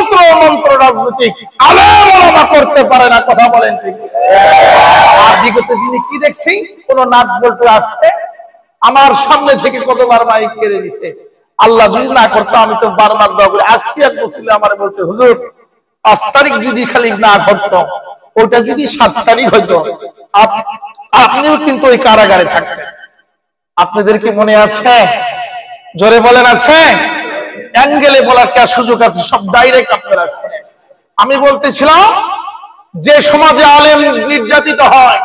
তন্ত্র মন্ত্র রাজনৈতিক আলেম ওলামা করতে পারে না। কথা বলেন ঠিক? আর বিগত দিনে কি দেখছি, কোন নাট বলতে আসছে আমার সামনে থেকে কতবার মাইক কেড়ে নিছে। আল্লাহ যদি না করতো আমি তো বারবার দোয়া করি। আজকে এক মুসলিম আমার বলছে, হুজুর 5 তারিখ যদি খালি না ঘটতো, ওটা যদি 7 তারিখ হইতো, আপনিও কিন্তু ওই কারাগারে থাকতেন। আপনাদের কি মনে আছে? জোরে বলেন আছে? অ্যাঙ্গেলে বলার কি সুযোগ আছে? সব ডাইরেক্ট আপনার আছে। আমি বলতেছিলাম যে সমাজে আলেম নির্যাতিত হয়,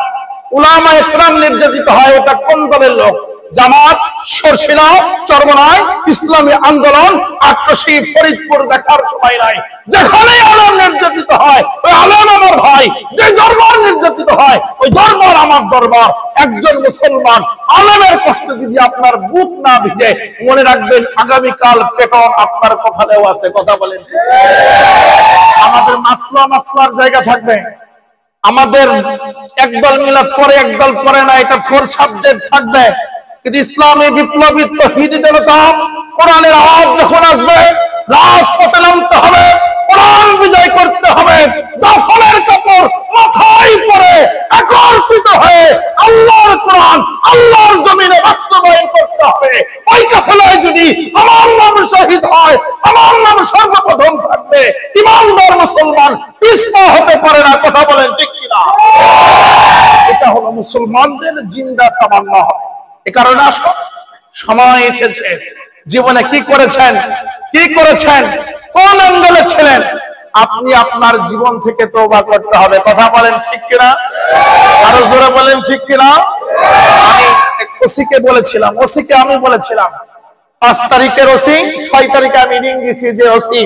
উলামা ইকরাম নির্যাতিত হয়, ওটা কোন দলের লোক? জামাত, সরসিনা, চরমনাই, ইসলামী আন্দোলন, আট্রাসি, ফরিদপুর দেখার সময় নাই। যেখানে আলেম নির্যাতিত হয় ওই আলেম আমার ভাই, যে দরবার নির্যাতিত হয় ওই দরবার আমার দরবার। একজন মুসলমান আলেমের কষ্ট যদি আপনার বুক না ভিজে, মনে রাখবেন আগামীকাল পেটন আপনার কপালেও আছে। কথা বলেন? আমাদের মাসলার জায়গা থাকবে, আমাদের একদল মিলাদ পরে একদল পরে না, এটা 4 সাবজেক্ট থাকবে। কিন্তু ইসলামী বিপ্লবী তৌহিদি জনতা কোরআনের আওয়াজ যখন আসবে, রাজপথে নামতে হবে, কোরআন বিজয় করতে হবে, দাফনের কাপড় মাথায় পরে একত্রিত হয়ে আল্লাহর কোরআন আল্লাহর জমিনে বাস্তবায়ন করতে হবে। ওই কাফেলায় যদি আমার নাম শহীদ হয়, আমার নাম সর্বপ্রথম থাকবে। ইমানদার মুসলমান পিছপা হতে পারে না। কথা বলেন ঠিক কিনা? এটা হলো মুসলমানদের জিন্দা তামান্না। এ কারণে আসো, সময় এসেছে, জীবনে কি করেছেন, কি করেছেন, কোন অ্যাঙ্গেলে ছিলেন, আপনি আপনার জীবন থেকে তওবা করতে হবে। কথা বলেন ঠিক কিনা? আরো জোরে বলেন ঠিক কিনা? আমি ওসিকে বলেছিলাম, ওসিকে আমি বলেছিলাম 5 তারিখের ওসি, 6 তারিখে আমি রিং দিছি যে ওসি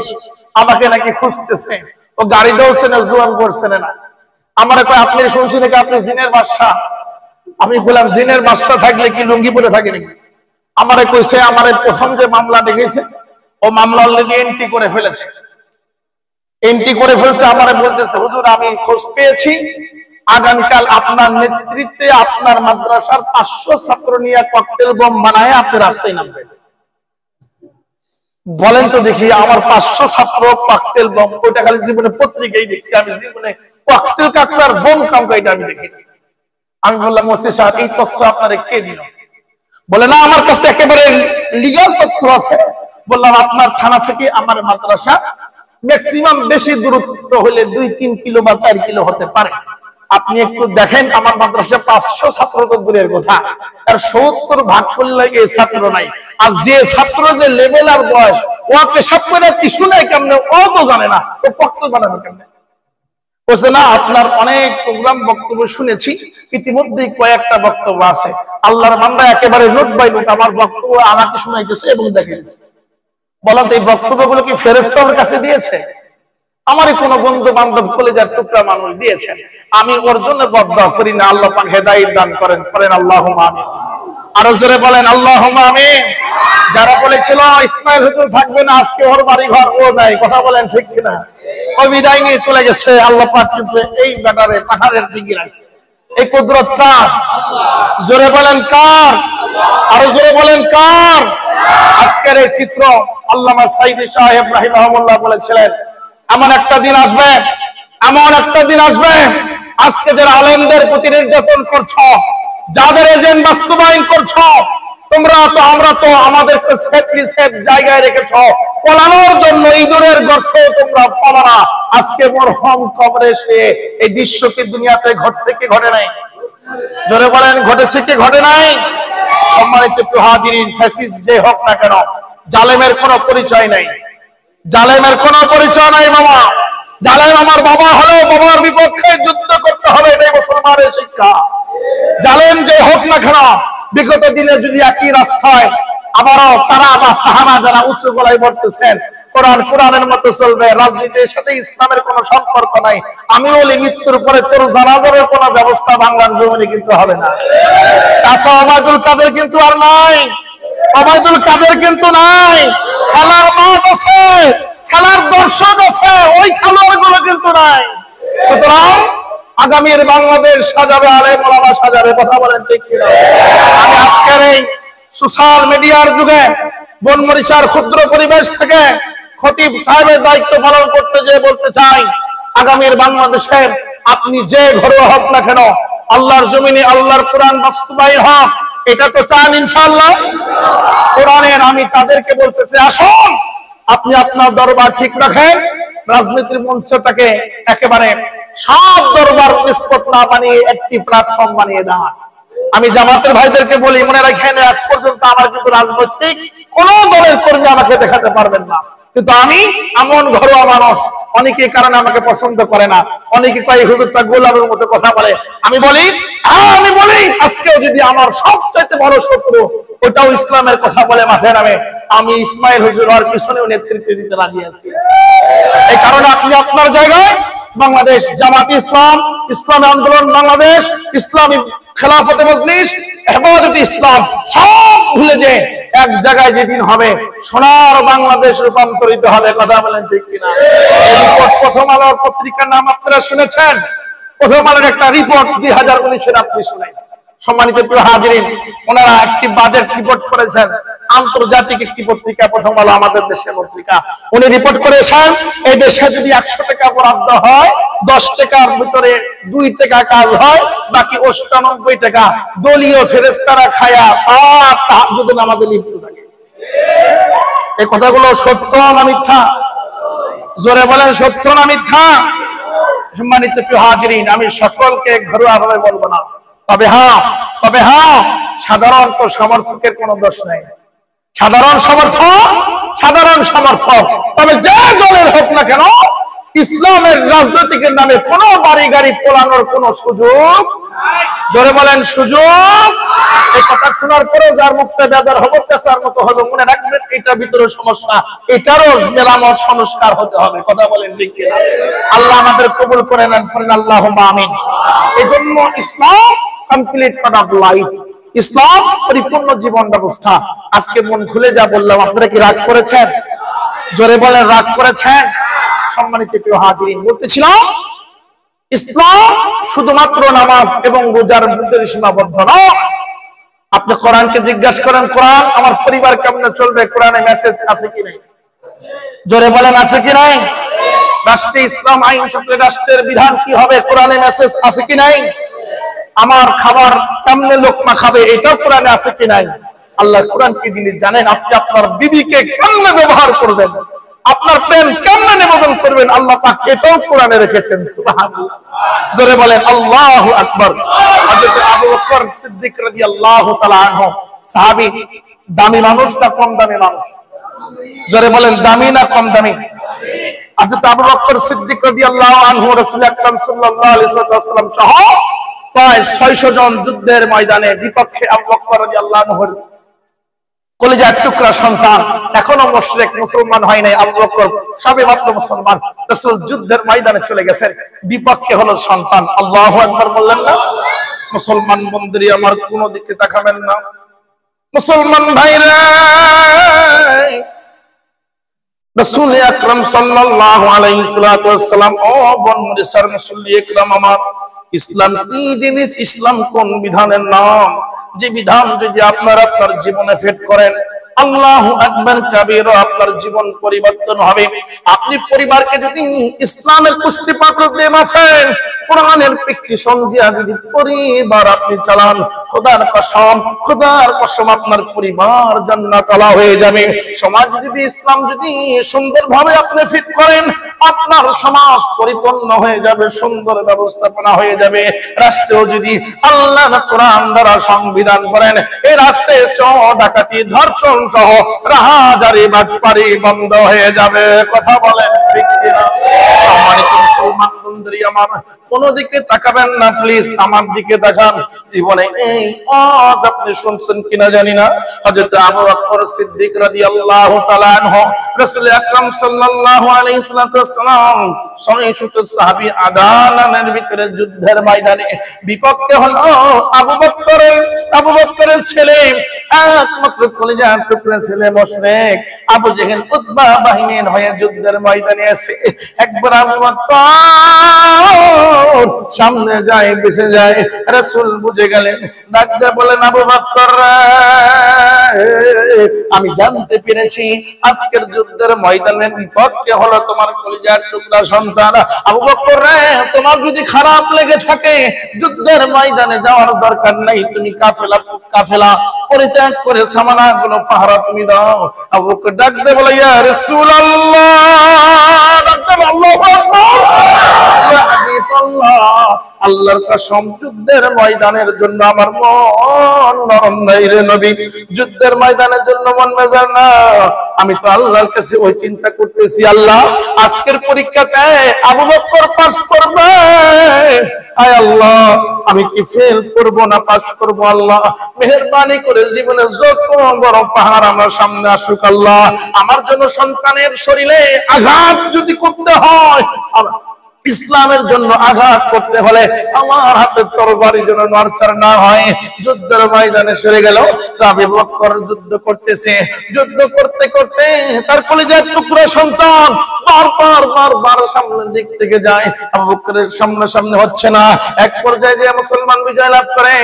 আমাকে নাকি খুঁজতেছে। ও গাড়ি দৌড়ছে না, জোয়ান করছে না। আমার কয় আপনি শুনছি নাকি আপনি জিনের বাদশা। আমি বললাম জিনের বাদশা থাকলে কি লুঙ্গি পরে থাকে নাকি? আমারে কইছে আমারে প্রথম যে মামলা ডেকেছে ও মামলা অলরেডি এন্ট্রি করে ফেলেছে। এন্ট্রি করে ফেলছে। আমারে বলতেছে, হুজুর আমি খোঁজ পেয়েছি আগামীকাল আপনার নেতৃত্বে আপনার মাদ্রাসার 500 ছাত্র নিয়ে ককটেল বোম বানায় আপনি রাস্তায় নামবেন। বলেন তো দেখি, আমার 500 ছাত্র ককটেল বোম, ওটা খালি জীবনে পত্রিকায় দেখছি, আমি জীবনে ককটেল কাকড়ার বোম কামকাইটা আমি দেখিনি। আমি বললাম, ওসি সাহেব এই তথ্য আপনারে কে দিল? বলে না, আমার কাছে একেবারে লিগ্যাল তথ্য আছে। বললাম আপনার থানা থেকে আমার মাদ্রাসা ম্যাক্সিমাম বেশি দূরত্ব হলে 2-3 কিলো বা 4 কিলো হতে পারে। আপনি একটু দেখেন, আমার মাদ্রাসা 500 ছাত্র তো দূরের কথা, আর 70 ভাগ করলে এই ছাত্র নাই। আর যে ছাত্র যে লেভেল আর বয়স, ও পেশাব করে কিছু নাই কেমনে, ও তো জানে না ও ককটেল বানাবে কেমনে। বলছে না, আপনার অনেক প্রোগ্রাম বক্তব্য শুনেছি, ইতিমধ্যেই কয়েকটা বক্তব্য আছে। আল্লাহর বান্দা একেবারে নোট বাই নোট আমার বক্তব্য আমাকে শোনাইতেছে এবং দেখাইতেছে। বলেন তো এই বক্তব্যগুলো কি ফেরেশতার কাছে দিয়েছে? আমারই কোনো বন্ধু বান্ধব কলেজার টুকরা মানুষ দিয়েছেন। আমি ওর জন্য বদদোয়া করি না। আল্লাহ পাক হেদায়েত দান করেন, করেন আল্লাহুম্মা আমিন। আরো জোরে বলেন আল্লাহুম্মা আমিন। যারা বলেছিল ইসমাইল হুজুর থাকবে না, আজকে ওর বাড়ি ঘর ও নাই। কথা বলেন ঠিক কিনা? ও বিদায় নিয়ে চলে গেছে। আল্লাহ পাক কিন্তু এই ব্যাটারে পাহাড়ের দিকে রাখছে। এই কুদরত কার? জোরে বলেন কার? আরো জোরে বলেন কার? আজকের এই চিত্র আল্লামা সাইদি সাহেব রাহিমাহুল্লাহ বলেছিলেন, এমন একটা দিন আসবে, এমন একটা দিন আসবে, আজকে যারা আলেমদের প্রতি নির্যাতন করছো, যাদের এজেন্ট বাস্তবায়ন করছো, তোমরা তো আমরা তো আমাদেরকে সেফলি সেফ জায়গায় রেখেছো, পলানোর জন্য ইঁদুরের গর্ত তোমরা পাবা না। আজকে মরহম কবরে শুয়ে এই দৃশ্য কি দুনিয়াতে ঘটছে কি ঘটে নাই? জোরে বলেন ঘটেছে কি ঘটে নাই? সম্মানিত হাজিরিন, ফ্যাসিস্ট যে হোক না কেন, জালেমের কোনো পরিচয় নাই। জালেমের কোনো পরিচয় নাই বাবা। জালেম আমার বাবা হলেও বাবার বিপক্ষে যুদ্ধ করতে হবে, এটাই মুসলমানের শিক্ষা। জালেম যে হোক না কেন, বিগত দিনে যদি একই রাস্তায় আবারও তারা আবার তাহারা যারা উঁচু গলায় বলতেছেন কোরআনের মতো চলবে, রাজনীতির সাথে ইসলামের কোনো সম্পর্ক নাই, আমি বলি মৃত্যুর পরে তোর জানাজারের কোনো ব্যবস্থা বাংলার জমিনে কিন্তু হবে না। চাচা ওবায়দুল কাদের কিন্তু আর নাই, ওবায়দুল কাদের কিন্তু নাই। খেলার মাঠ আছে, খেলার দর্শক আছে, ওই খেলোয়াড় গুলো কিন্তু নাই। সুতরাং আগামীর বাংলাদেশ সাজাবে আলেম ওলামা সাজাবে। কথা বলেন ঠিক কিনা? আমি আজকের এই সোশ্যাল মিডিয়ার যুগে বনমরিচার ক্ষুদ্র পরিবেশ থেকে খতিব সাহেবের দায়িত্ব পালন করতে যেয়ে বলতে চাই, আগামীর বাংলাদেশে আপনি যে ঘরোয়া হোক না কেন, আল্লাহর জমিনে আল্লাহর কোরআন বাস্তবায়ন হোক, এটা তো চান ইনশাআল্লাহ। কোরআনের আমি তাদেরকে বলতে চাই, আসুন আপনি আপনার দরবার ঠিক রাখেন, রাজনীতির মঞ্চটাকে একেবারে সব দরবার নিষ্পত না বানিয়ে একটি প্ল্যাটফর্ম বানিয়ে দেন। আমি জামাতের ভাইদেরকে বলি, মনে রাখেন আজ পর্যন্ত আমার কিন্তু রাজনৈতিক কোন দলের কর্মী আমাকে দেখাতে পারবেন না, কিন্তু আমি এমন ঘরোয়া মানুষ, অনেকে কারণে আমাকে পছন্দ করে না, অনেকে কয় হুজুরটা গোলামের মতো কথা বলে। আমি বলি আজকেও যদি আমার সবচেয়ে বড় শত্রু ওটাও ইসলামের কথা বলে মাঠে নামে, আমি ইসমাইল হুজুর আর পিছনেও নেতৃত্ব দিতে রাজি আছি। এই কারণে আপনি আপনার জায়গায় বাংলাদেশ জামাত ইসলাম, ইসলামী আন্দোলন বাংলাদেশ, ইসলামী খেলাফতে মজলিস, হেফাজতে ইসলাম সব ভুলে যে এক জায়গায় যেদিন হবে সোনার বাংলাদেশ রূপান্তরিত হবে। কথা বলেন ঠিক কিনা? এই রিপোর্ট প্রথম আলোর পত্রিকার নাম আপনারা শুনেছেন, প্রথম আলোর একটা রিপোর্ট 2019-এর আপনি শুনেন। সম্মানিত প্রিয় হাজিরিন, ওনারা একটি বাজেট রিপোর্ট করেছেন, আন্তর্জাতিক একটি পত্রিকা প্রথম আলো আমাদের দেশের পত্রিকা। উনি রিপোর্ট করেছেন এই দেশে যদি 100 টাকা বরাদ্দ হয়, 10 টাকার ভিতরে 2 টাকা কাজ হয়, বাকি 98 টাকা দলীয় ফেরেশতারা খায়া সব তাহাজ্জুদ নামাজে লিপ্ত থাকে। এই কথাগুলো সত্য না মিথ্যা? জোরে বলেন, সত্য না মিথ্যা? সম্মানিত প্রিয় হাজিরিন, আমি সকলকে ঘরোয়া ভাবে বলবো না, তবে হ্যাঁ সাধারণ সমর্থকের কোনো দোষ নেই। সাধারণ সমর্থক তবে যে দলের হোক না কেন, ইসলামের রাজনৈতিকের নামে কোনো বাড়ি গাড়ি পোড়ানোর কোনো সুযোগ, জোরে বলেন সুযোগ। এই কথা শোনার পরে যার মুখটা বেজার হবে, পেশার মতো হবে, মনে রাখবেন এটার ভিতরে সমস্যা, এটারও মেরামত সংস্কার হতে হবে। কথা বলেন ঠিক কিনা? আল্লাহ আমাদের কবুল করে নেন, আল্লাহুম্মা আমিন। এই জন্য ইসলাম কমপ্লিট প্রোডাক্ট অফ লাইফ, ইসলাম পরিপূর্ণ জীবন ব্যবস্থা। আজকে মন খুলে যা বললাম, আপনারা কি রাগ করেছেন? জোরে বলেন, রাগ করেছেন? সম্মানিত প্রিয় হাজিরিন, বলতেছিলাম ইসলাম শুধুমাত্র নামাজ এবং রোজার মধ্যে সীমাবদ্ধ নয়। আপনি কোরআনকে জিজ্ঞাসা করেন, কোরআন আমার পরিবার কেমনে চলবে, কোরআনে মেসেজ আছে কি নাই? জোরে বলেন, আছে কি নাই? রাষ্ট্রে ইসলাম আইন চক্রে রাষ্ট্রের বিধান কি হবে, কোরআনে মেসেজ আছে কি নাই? আমার খাবার কেমনে লোকমা খাবে, এটাও কোরআনে আছে কি নাই? আল্লাহ কোরআন কি জিনিস জানেন? আপনি আপনার বিবিকে কেমনে ব্যবহার করবেন, আপনার প্রেম কেমনে নিবেদন করবেন, আল্লাহ পাক এটাও কোরআনে রেখেছেন। সুবহানাল্লাহ। জোরে বলেন আল্লাহু আকবার। হযরত আবু বকর সিদ্দিক রাদিয়াল্লাহু তাআলা আনহু সাহাবী, দামি মানুষ না কম দামি মানুষ? জোরে বলেন, দামি না কম দামি? হযরত আবু বকর সিদ্দিক রাদিয়াল্লাহু আনহু রাসূল আকরাম সাল্লাল্লাহু আলাইহি ওয়াসাল্লাম সহ প্রায় 600 জন যুদ্ধের ময়দানে বিপক্ষে আবু বকর রাদিয়াল্লাহু আনহুর কলিজার টুকরা সন্তান, এখনো মুশরিক, মুসলমান হয় নাই। আবু বকর সবেমাত্র মুসলমান, রাসূল যুদ্ধের ময়দানে চলে গেছেন, বিপক্ষে হলো সন্তান। আল্লাহু আকবার বললেন না? মুসলমান বন্ধুরা আমার, কোন দিকে তাকাবেন না। মুসলমান ভাইরা, রাসূল আকরাম সাল্লাল্লাহু আলাইহি ওয়াসাল্লাম, ও বনমরিসার মুসল্লি একরাম আমার, ইসলাম কি জিনিস, ইসলাম কোন বিধানের নাম, যে বিধান যদি আপনার জীবনে ফিট করেন, আল্লাহু আকবার কাবীরা, আপনার জীবন পরিবর্তন হবে। আপনি পরিবারকে যদি ইসলামের পুষ্টি পাত্র দিয়ে মাফেন, কোরআনের প্রেসক্রিপশন দিয়া যদি পরিবার আপনি চালান, খোদার কসম আপনার পরিবার জান্নাত আলা হয়ে যাবে। সমাজ যদি ইসলাম যদি সুন্দরভাবে আপনি ফিট করেন, আপনার সমাজ পরিপূর্ণ হয়ে যাবে, সুন্দর ব্যবস্থাপনা হয়ে যাবে। রাষ্ট্রেও যদি আল্লাহর কোরআন দ্বারা সংবিধান করেন, এই রাষ্ট্রে চোর ডাকাতি ধর্ষণ সহ রাহাজারি বাটপারি বন্ধ হয়ে যাবে। কথা বলেন ঠিক কিনা? সম্মানিত মুসলমান বন্ধুরা আমার, কোন দিকে তাকাবেন না প্লিজ, আমার দিকে তাকান। জীবনে এই আওয়াজ আপনি শুনছেন কিনা জানি না, হযরত আবু বকর সিদ্দিক রাদিয়াল্লাহু তাআলা আনহু রাসূল আকরাম সাল্লাল্লাহু আলাইহি ওয়াসাল্লাম 600 সাহাবী আদানের ভিতরে যুদ্ধের ময়দানে বিপক্ষে হলো আবু বকরের ছেলে, একমাত্র কলিজার টুকরা ছেলে মুশরিক আবু জেহেল উতবা বাহিনীর হয়ে যুদ্ধের ময়দানে আছে। একবার আবু বকর সামনে যায়, বেঁচে যায়, রাসূল বুঝে গেলেন, ডাক দিয়ে বলেন, আবু বকর আমি জানতে পেরেছি আজকের যুদ্ধের ময়দানের বিপক্ষে হলো তোমার কলিজার টুকরা সন্তান। আবু বকর রে, তোমার যদি খারাপ লেগে থাকে যুদ্ধের ময়দানে যাওয়ার দরকার নাই, তুমি কাফেলা পরিত্যাগ করে সামানাগুলো পাহারা তুমি দাও। আবু বকর ডাক দিয়ে বলে, ইয়া রাসূলুল্লাহ, ডাক দিয়ে আল্লাহু আকবার, ইয়া হাবিবাল্লাহ, আল্লাহর কসম যুদ্ধের ময়দানের জন্য আমার মন নরম নাই রে নবী, যুদ্ধের ময়দানের জন্য মন মেজার না। আমি তো আল্লাহর কাছে ওই চিন্তা করতেছি, আল্লাহ আজকের পরীক্ষাতে আবু বকর পাস করবে, আয় আল্লাহ আমি কি ফেল করব না পাস করব? আল্লাহ মেহেরবানি করে জীবনে যত বড় পাহাড় আমার সামনে আসুক, আল্লাহ আমার জন্য সন্তানের শরীরে আঘাত যদি করতে হয়, ইসলামের জন্য আঘাত করতে হলে আমার হাতে তরবারি যেন নড়চড় না হয়। যুদ্ধের ময়দানে সরে গেল, আবু বকর যুদ্ধ করতেছে, যুদ্ধ করতে করতে তার কলিজার টুকরা সন্তান বারবার সামনের দিক থেকে যায়, আবু বকরের সামনে হচ্ছে না। এক পর্যায়ে যে মুসলমান বিজয় লাভ করে,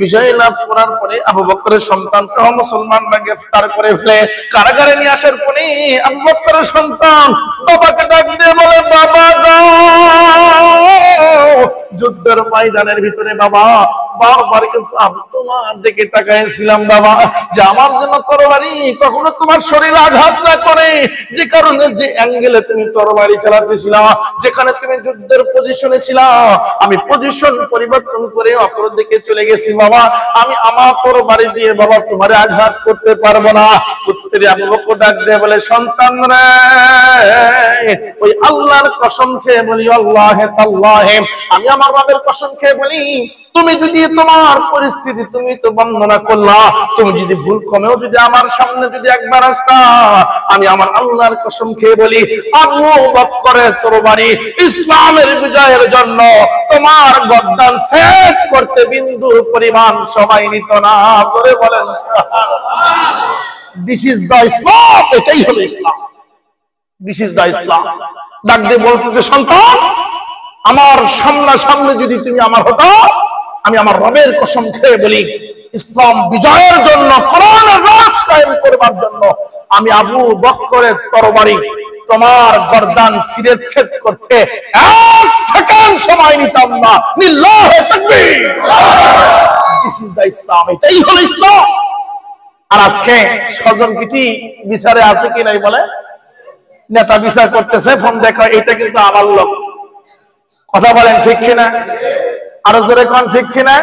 বিজয় লাভ করার পরে আবু বকরের সন্তান সহ মুসলমানরা গ্রেফতার করে ফেলে কারাগারে নিয়ে আসার পরে আবু বকরের সন্তান বাবাকে ডাক দিয়ে বলে, বাবা গো, যুদ্ধের ময়দানের ভিতরে বাবা বারবার কিন্তু আমি তোমার দিকে তাকাইছিলাম বাবা, যে আমার জন্য তরবারি কখনো তোমার শরীরে আঘাত না করে, যে কারণে যে অ্যাঙ্গেলে তুমি তরবারি চালাতেছিলা, যেখানে তুমি যুদ্ধের পজিশনে ছিলা, আমি পজিশন পরিবর্তন করে অপর দিকে চলে গেছি বাবা, আমি আমার তরবারি দিয়ে বাবা তোমারে আঘাত করতে পারবো না। পুত্রে আবু বকর ডাক দিয়ে বলে, সন্তান রে, ওই আল্লাহর কসম খেয়ে বলি, আল্লাহে তাল্লাহে, আমি আমার বাবার কসম খেয়ে বলি, তুমি যদি তোমার পরিস্থিতি তুমি তো বর্ণনা করলা, তুমি যদি ভুল কমেও যদি আমার সামনে যদি একবার আসতা, আমি আমার আল্লাহর কসম খেয়ে বলি, আবু বকরের তরবারি ইসলামের বিজয়ের জন্য তোমার গর্দান ছেদ করতে বিন্দু পরিমাণ সময় নিত না। করে বলেন সুবহানাল্লাহ। দিস ইজ দা ইসলাম, এটাই হলো ইসলাম, দিস ইজ দা ইসলাম। ডাক দিয়ে বলতেছে, সন্তান আমার সামনে যদি তুমি আমার হতো, আমি আমার রবের কসম খেয়ে বলি, ইসলাম বিজয়ের জন্য, কোরআনের রাজ কায়েম করবার জন্য আমি আবু বকরের তরবারি তোমার গর্দান শিরচ্ছেদ করতে 1 সেকেন্ড সময় নিতাম না। লিল্লাহি তাকবীর, দিস ইজ দা ইসলাম, এটাই হলো ইসলাম। আর আজকে স্বজনপ্রীতি বিচারে আছে কি নাই বলে, নেতা বিচার করতেছে, ফোন দেখা, এটা কিন্তু আমার লোক, কথা বলেন ঠিক কিনা? আরো জোরে কোন ঠিক কিনা?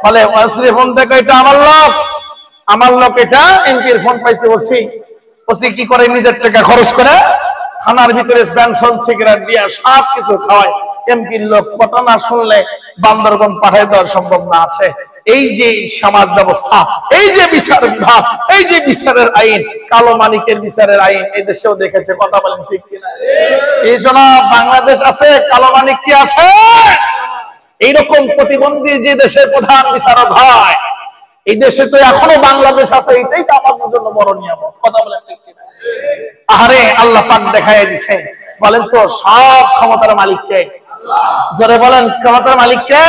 বলে ফোন দেখা, এটা আমার লোক, এটা এমপির ফোন পাইছে, ওসি কি করে, নিজের টাকা খরচ করে থানার ভিতরে পেনশন সিগারেট দিয়ে সব কিছু খাওয়ায়। এমপির লোক কথা না শুনলে বান্দরবন পাঠায় দেওয়ার সম্ভাবনা আছে। এই যে সমাজ ব্যবস্থা, এই যে বিচার বিভাগ, এই যে বিচারের আইন, কালো মালিকের বিচারের আইন এই দেশেও দেখেছে, কথা বলেন ঠিক কিনা? এই জন্য বাংলাদেশ আছে, কালো মালিক কি আছে? এইরকম প্রতিবন্ধী যে দেশের প্রধান বিচারক হয়, এই দেশে তো এখনো বাংলাদেশ আছে, এটাই তো আমাদের জন্য বড় নিয়ামত, কথা বলেন ঠিক কিনা? আহারে আল্লাহ পাক দেখায় দিছে, বলেন তো সব ক্ষমতার মালিক কে? জোরে বলেন, ক্ষমতার মালিক কে?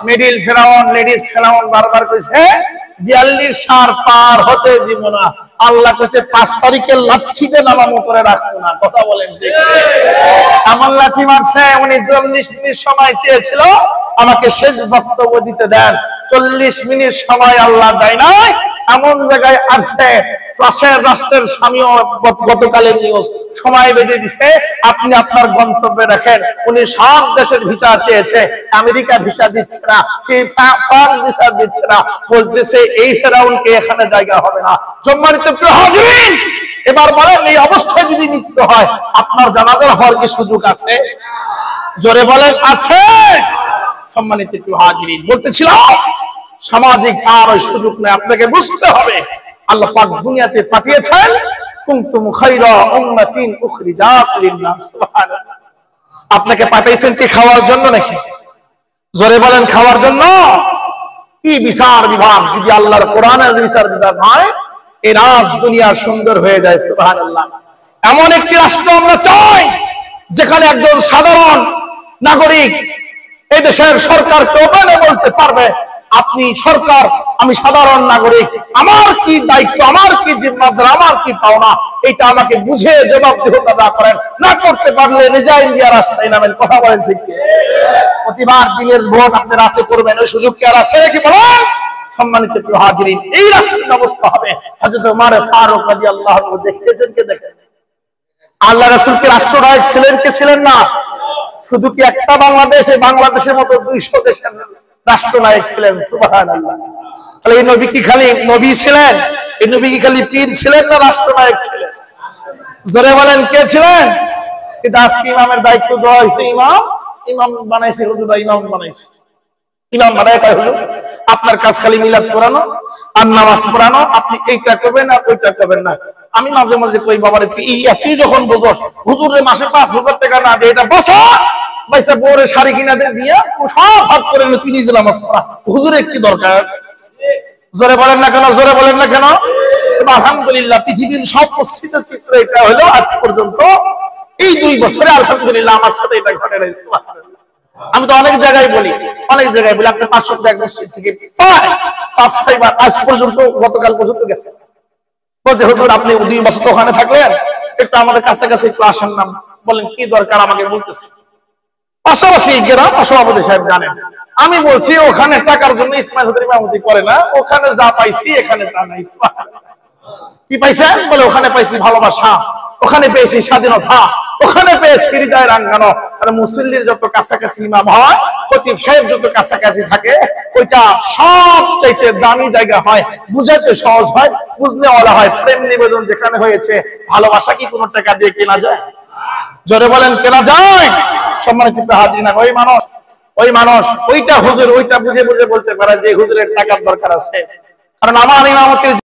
মিডিল ফেরাউন, লেডিস ফেরাউন বারবার কইছে 42 সার পার হতে দিব না। আল্লাহ কইছে 5 তারিখে লাঠিতে নামানো করে রাখবো না, কথা বলেন ঠিক? আমার লাঠি মারছে, উনি 40 মিনিট সময় চেয়েছিল আমাকে শেষ বক্তব্য দিতে দেন, 40 মিনিট সময় আল্লাহ দেয় নাই। এমন জায়গায় আসছে, পাশের রাষ্ট্রের স্বামীও গতকালের নিউজ সময় বেঁধে দিছে, আপনি আপনার গন্তব্যে রাখেন। উনি সব দেশের ভিসা চেয়েছে, আমেরিকা ভিসা দিচ্ছে না, ফ্রান্স ভিসা দিচ্ছে না, বলতেছে এই ফেরাউনকে এখানে জায়গা হবে না। সম্মানিত প্রিয় হাজিরিন, এবার বলেন এই অবস্থায় যদি মৃত্যু হয়, আপনার জানাজার হওয়ার কি সুযোগ আছে? জোরে বলেন, আছে? সম্মানিত প্রিয় হাজিরিন, বলতেছিলাম সামাজিক আর ওই সুযোগ নেই, আপনাকে বুঝতে হবে আল্লাহ পাক দুনিয়াতে পাঠিয়েছেন কুনতুম খায়রা উম্মাতিন উখরিজাত লিন-নাস, সুবহানাল্লাহ। আপনাকে পাঠাইছেন কি খাওয়ার জন্য নাকি? জোরে বলেন খাওয়ার জন্য? কি বিচার বিভাগ যদি আল্লাহর কোরআনের বিচার বিভাগ হয়, এই রাজ দুনিয়া সুন্দর হয়ে যায়। সুবহানাল্লাহ। এমন একটি রাষ্ট্র আমরা চাই যেখানে একজন সাধারণ নাগরিক এই দেশের সরকারকে ওপেনে বলতে পারবে, আপনি সরকার, আমি সাধারণ নাগরিক, আমার কি দায়িত্ব, আমার কি জিম্মাদার, আমার কি পাওনা, এটা আমাকে বুঝে জবাবদিহিতা না করেন, না করতে পারলে রিজাইন দিয়ে রাস্তায় নামেন। কথা বলেন ঠিক কি? প্রতিবার দিনের ভোট আপনি রাতে করবেন, ওই সুযোগ কি আর আছে নাকি বলেন? সম্মানিত প্রিয় হাজিরিন, এই রাষ্ট্রের অবস্থা হবে। হযরত ওমর ফারুক রাদিয়াল্লাহু আনহু দেখেছেন কে? দেখেন আল্লাহ রাসূলকে রাষ্ট্রনায়ক ছিলেন কে ছিলেন না? শুধু কি একটা বাংলাদেশ, এই বাংলাদেশের মতো 200 দেশের রাষ্ট্রনায়ক ছিলেন। সুবহানাল্লাহ। তাহলে এই নবী কি খালি নবী ছিলেন? এই নবী কি খালি পীর ছিলেন না রাষ্ট্রনায়ক ছিলেন? জোরে বলেন কে ছিলেন? কিন্তু আজকে ইমামের দায়িত্ব দেওয়া হয়েছে, ইমাম বানাইছে, হুজুর ইমাম বানাইছে। ইমাম বানায় কয় হুজুর আপনার কাজ খালি মিলাদ পড়ানো আর নামাজ পড়ানো, আপনি এইটা করবেন না ওইটা করবেন না। আমি মাঝে মাঝে কই বাবারে তুই এতই যখন বোঝস, হুজুরের মাসে 5,000 টাকা না দিয়ে এটা বসা পয়সা বউরে শাড়ি কিনা দিয়ে সব ভাগ করে নিল, তুই নিজে নামাজ পড়া, হুজুরের কি দরকার? জোরে বলেন না কেন? জোরে বলেন না কেন? আলহামদুলিল্লাহ পৃথিবীর সব মসজিদের চিত্র এটা হলো আজ পর্যন্ত। এই 2 বছরে আলহামদুলিল্লাহ আমার সাথে এটা ঘটে নাই। আমি তো অনেক জায়গায় বলি আপনি 500 এক মসজিদ থেকে 5-6বার আজ পর্যন্ত, গতকাল পর্যন্ত গেছে। বলছে হুজুর আপনি 2 বছর ওখানে থাকলেন, একটু আমাদের কাছাকাছি একটু আসেন না। বলেন কি দরকার আমাকে বলতেছে। পাশাপাশি গ্রাম সভাপতি সাহেব জানেন, আমি বলছি ওখানে টাকার জন্য ইসমাইল হুজুর ইমামতি করে না, ওখানে যা পাইছি এখানে তা নাই। কি পাইছেন? বলে ওখানে পাইছি ভালোবাসা, ওখানে পেয়েছি স্বাধীনতা, ওখানে পেয়েছি হৃদয় রাঙ্গানো। আর মুসল্লির যত কাছাকাছি ইমাম হয়, খতিব সাহেব যত কাছাকাছি থাকে, ওইটা সব চাইতে দামি জায়গা হয়, বুঝাইতে সহজ হয়, বুঝলে ওলা হয়। প্রেম নিবেদন যেখানে হয়েছে, ভালোবাসা কি কোনো টাকা দিয়ে কেনা যায়? জোরে বলেন কেনা যায়? সম্মানিত হাজিরিন, ওই মানুষ ওইটা হুজুর ওইটা বুঝে বুঝে বলতে পারে যে হুজুরের টাকার দরকার আছে, কারণ আমার ইমামতির